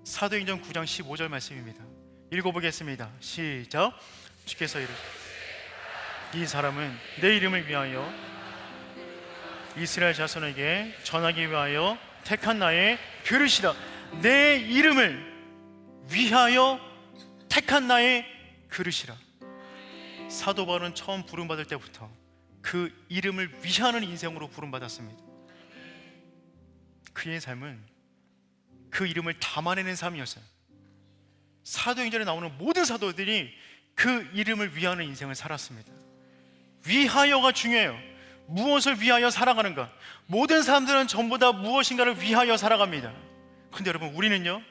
[SPEAKER 1] 사도행전 9장 15절 말씀입니다. 읽어보겠습니다. 시작. 주께서 이르시되 이 사람은 내 이름을 위하여 이스라엘 자손에게 전하기 위하여 택한 나의 그릇이라. 내 이름을 위하여 택한 나의 그릇이라. 사도 바울은 처음 부름받을 때부터 그 이름을 위하는 인생으로 부름받았습니다. 그의 삶은 그 이름을 담아내는 삶이었어요. 사도행전에 나오는 모든 사도들이 그 이름을 위하는 인생을 살았습니다. 위하여가 중요해요. 무엇을 위하여 살아가는가? 모든 사람들은 전부 다 무엇인가를 위하여 살아갑니다. 근데 여러분, 우리는요,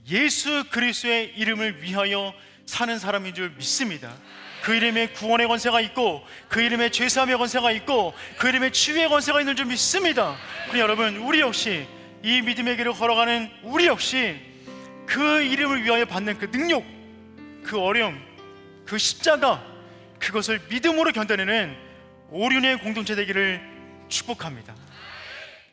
[SPEAKER 1] 예수 그리스도의 이름을 위하여 사는 사람인 줄 믿습니다. 그 이름에 구원의 권세가 있고, 그 이름에 죄사함의 권세가 있고, 그 이름에 치유의 권세가 있는 줄 믿습니다. 그러니 여러분, 우리 역시 이 믿음의 길을 걸어가는 우리 역시 그 이름을 위하여 받는 그 능력, 그 어려움, 그 십자가, 그것을 믿음으로 견뎌내는 오륜의 공동체 되기를 축복합니다.